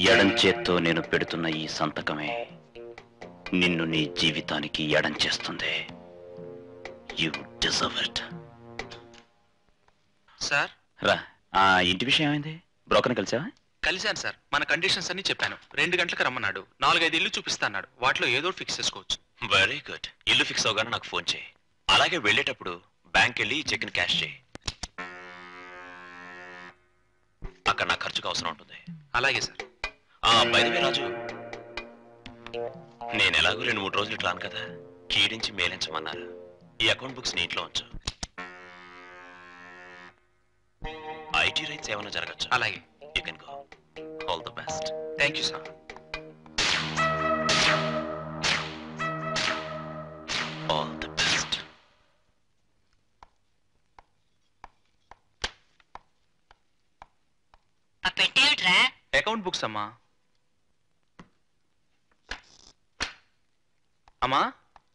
ఎడం చేత్తో నేను పెడుతున్న ఈ సంతకమే నిన్ను నీ జీవితానికి ఎడం చేస్తుంది. You deserve it. సార్ రా, ఆ ఇంటి విషయం ఏమైంది? బ్రోకర్ని కలిసావా? కలిశాను సార్. మన కండిషన్స్ అన్ని చెప్పాను. 2 గంటలకు రమ్మన్నాడు. 4-5 ఇల్లు చూపిస్తా అన్నాడు. వాటిలో ఏదో ఫిక్స్ చేసుకోవచ్చు. Very good. ఇల్లు ఫిక్స్ అవగానే నాకు ఫోన్ చేయి. అలాగే వెళ్ళేటప్పుడు బ్యాంక్ వెళ్ళి చెక్ ని క్యాష్ చేయి. అక్కడ నా ఖర్చుకు అవసరం ఉంటుంది. అలాగే సార్. బయలువే రాజు, నేను ఎలాగో 2-3 రోజులు ఇట్లాను కదా, కీడించి మేలించమన్నారు. ఈ అకౌంట్ బుక్స్ నీ ఇంట్లో ఉంచు. ఐటీ రైట్స్ ఏమైనా జరగచ్చు. అలాగే. You can go. All the best. Thank you sir. All the best. పెట్టేమిట్రా? అకౌంట్ బుక్స్ అమ్మా. అమ్మా,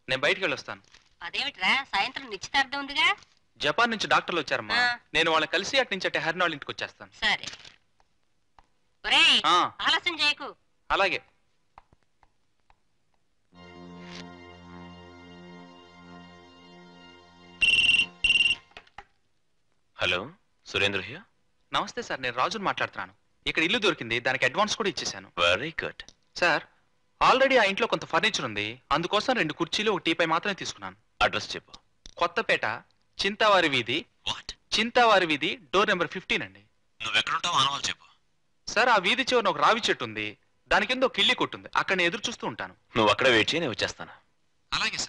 నేను బయటికి వెళ్ళొస్తాను. అదేమిట్రా, సాయంత్రం నిశ్చితార్థం ఉందిగా? జపాన్ నుంచి డాక్టర్లు వచ్చారమ్మా. నేను వాళ్ళని కలిసి అటు నుంచి హెర్న్ వాళ్ళ ఇంటికి వచ్చేస్తాను. సరే. ఒరేయ్, ఆలస్యం చేయకు. అలాగే. Hello, Surendra here. నమస్తే సార్, నేను రాజుని మాట్లాడుతున్నాను. ఇక్కడ ఇల్లు దొరికింది, దానికి అడ్వాన్స్ కూడా ఇచ్చేసాను. Very good. సార్, ఆల్రెడీ ఆ ఇంట్లో కొంత ఫర్నిచర్ ఉంది. అందుకోసం 2 కుర్చీలు, 1 టీపై మాత్రమే తీసుకున్నాను. అడ్రస్ చెప్పు. కొత్తపేట, చింతావారి వీధి. చింతావారి వీధి, డోర్ నెంబర్ 15 అండి. నువ్వెక్కడుంటావు ఆనవాళ్ళు చెప్పు. సార్, ఆ వీధి చివరిన ఒక రావి చెట్టు ఉంది. దాని కింద ఒక కిళ్ళి కొట్టుంది. అక్కడ నేను ఎదురు చూస్తూ ఉంటాను. నువ్వు అక్కడ వెయిట్ చేయి, నేను వచ్చేస్తాను. అలాగే